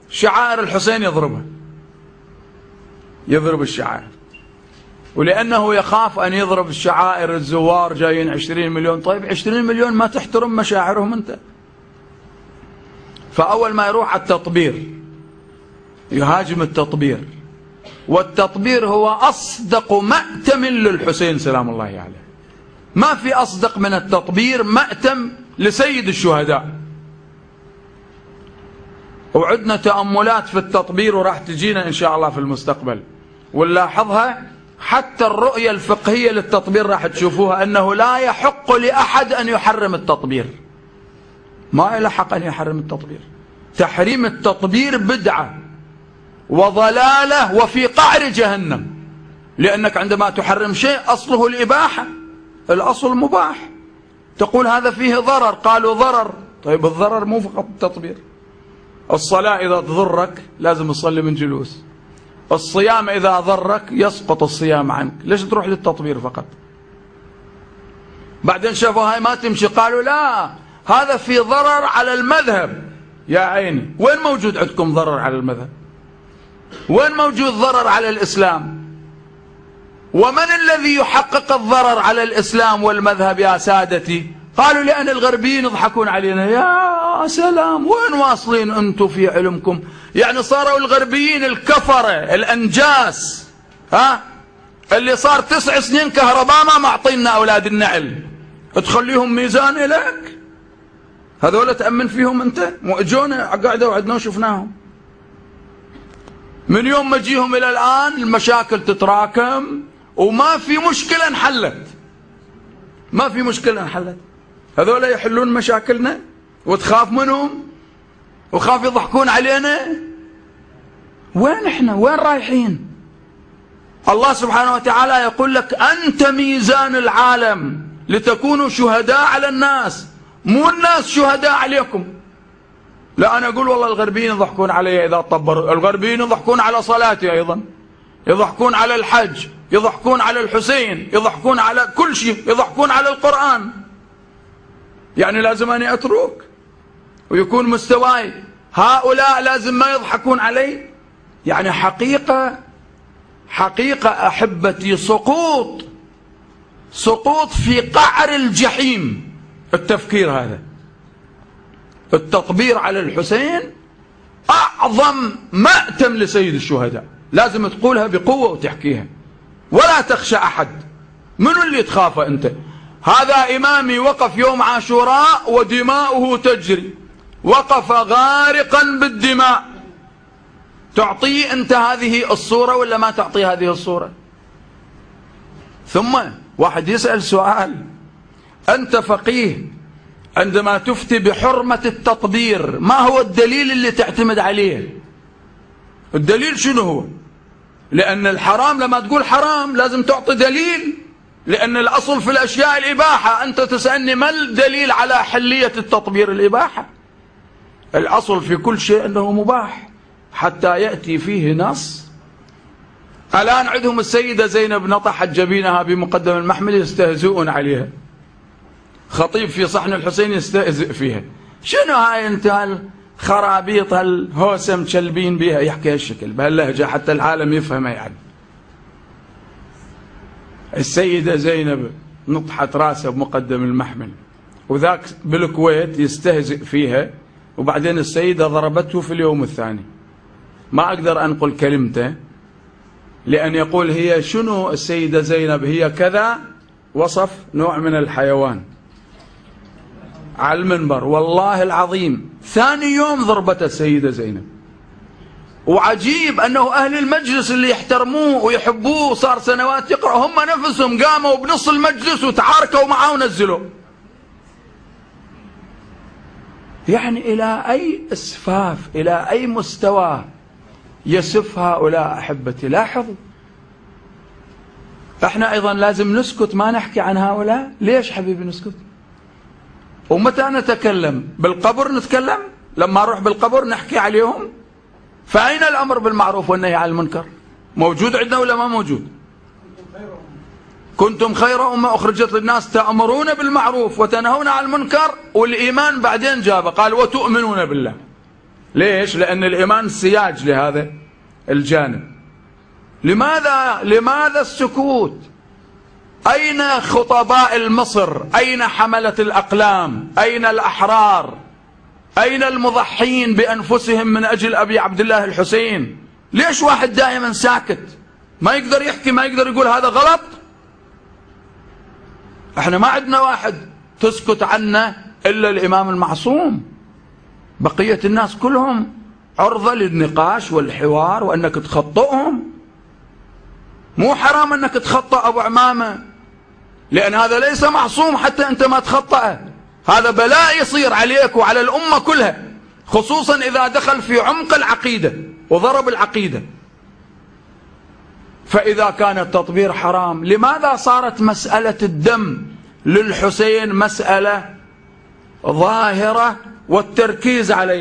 شعائر الحسين يضربها، يضرب الشعائر، ولأنه يخاف أن يضرب الشعائر. الزوار جايين 20 مليون، طيب 20 مليون ما تحترم مشاعرهم أنت. فأول ما يروح على التطبير، يهاجم التطبير، والتطبير هو أصدق مأتم للحسين سلام الله عليه. ما في أصدق من التطبير مأتم لسيد الشهداء. وعدنا تأملات في التطبير وراح تجينا إن شاء الله في المستقبل، ونلاحظها حتى الرؤية الفقهية للتطبير راح تشوفوها أنه لا يحق لأحد أن يحرم التطبير. ما له حق أن يحرم التطبير. تحريم التطبير بدعة وضلالة وفي قعر جهنم، لأنك عندما تحرم شيء أصله الإباحة، الأصل مباح، تقول هذا فيه ضرر، قالوا ضرر، طيب الضرر مو فقط التطبير. الصلاة إذا تضرك لازم تصلي من جلوس، الصيام إذا ضرك يسقط الصيام عنك، ليش تروح للتطبير فقط؟ بعدين شافوا هاي ما تمشي، قالوا لا هذا في ضرر على المذهب. يا عيني، وين موجود عندكم ضرر على المذهب؟ وين موجود ضرر على الإسلام؟ ومن الذي يحقق الضرر على الإسلام والمذهب يا سادتي؟ قالوا لأن الغربيين يضحكون علينا. يا سلام، وين واصلين أنتم في علمكم؟ يعني صاروا الغربيين الكفرة الأنجاس، اللي صار 9 سنين كهرباء ما معطينا أولاد النعل، تخليهم ميزان إليك؟ هذول تأمن فيهم أنت؟ مو اجونا قاعدة وعدنا وشفناهم. من يوم ما جيهم إلى الآن المشاكل تتراكم وما في مشكلة انحلت. ما في مشكلة انحلت. هذول يحلون مشاكلنا وتخاف منهم وخاف يضحكون علينا. وين احنا؟ وين رايحين؟ الله سبحانه وتعالى يقول لك أنت ميزان العالم لتكونوا شهداء على الناس، مو الناس شهداء عليكم. لا أنا أقول والله الغربيين يضحكون علي إذا طبروا، الغربيين يضحكون على صلاتي أيضا، يضحكون على الحج، يضحكون على الحسين، يضحكون على كل شيء، يضحكون على القرآن. يعني لازم أني أترك ويكون مستواي هؤلاء لازم ما يضحكون علي؟ يعني حقيقة أحبتي سقوط في قعر الجحيم التفكير هذا. التطبير على الحسين أعظم مأتم لسيد الشهداء، لازم تقولها بقوة وتحكيها ولا تخشى أحد. منو اللي تخافه أنت؟ هذا إمامي وقف يوم عاشوراء ودماؤه تجري، وقف غارقا بالدماء. تعطيه أنت هذه الصورة ولا ما تعطيه هذه الصورة؟ ثم واحد يسأل سؤال، أنت فقيه عندما تفتي بحرمة التطبير ما هو الدليل اللي تعتمد عليه؟ الدليل شنو هو؟ لأن الحرام لما تقول حرام لازم تعطي دليل، لأن الأصل في الأشياء الإباحة. أنت تسألني ما الدليل على حلية التطبير؟ الإباحة. الأصل في كل شيء أنه مباح حتى يأتي فيه نص. الآن عندهم السيدة زينب نطحت جبينها بمقدم المحمل يستهزئون عليها، خطيب في صحن الحسين يستهزئ فيها. شنو هاي انت هالخرابيط هالهوسة مشلبين بيها؟ يحكي هالشكل بهاللهجة حتى العالم يفهمها. يعني السيدة زينب نطحت راسها بمقدم المحمل، وذاك بالكويت يستهزئ فيها، وبعدين السيدة ضربته في اليوم الثاني. ما أقدر أنقل كلمته لأن يقول هي شنو السيدة زينب؟ هي كذا، وصف نوع من الحيوان على المنبر. والله العظيم ثاني يوم ضربت السيدة زينب. وعجيب أنه أهل المجلس اللي يحترموه ويحبوه صار سنوات يقرأ، هم نفسهم قاموا بنص المجلس وتعاركوا معه ونزلوا. يعني إلى أي إسفاف، إلى أي مستوى يسف هؤلاء أحبتي. لاحظوا، احنا أيضا لازم نسكت، ما نحكي عن هؤلاء. ليش حبيبي نسكت؟ ومتى نتكلم؟ بالقبر نتكلم؟ لما نروح بالقبر نحكي عليهم؟ فأين الأمر بالمعروف والنهي عن المنكر؟ موجود عندنا ولا ما موجود؟ كنتم خير أمة أخرجت للناس تأمرون بالمعروف وتنهون عن المنكر، والإيمان بعدين جابه قال وتؤمنون بالله. ليش؟ لأن الإيمان سياج لهذا الجانب. لماذا السكوت؟ أين خطباء مصر؟ أين حملة الأقلام؟ أين الأحرار؟ أين المضحين بأنفسهم من أجل أبي عبد الله الحسين؟ ليش واحد دائما ساكت، ما يقدر يحكي، ما يقدر يقول هذا غلط؟ احنا ما عندنا واحد تسكت عنه إلا الإمام المعصوم، بقية الناس كلهم عرضة للنقاش والحوار وأنك تخطئهم. مو حرام أنك تخطأ أبو عمامة، لأن هذا ليس معصوم حتى أنت ما تخطأه. هذا بلاء يصير عليك وعلى الأمة كلها، خصوصا إذا دخل في عمق العقيدة وضرب العقيدة. فإذا كان التطبير حرام، لماذا صارت مسألة الدم للحسين مسألة ظاهرة والتركيز عليها؟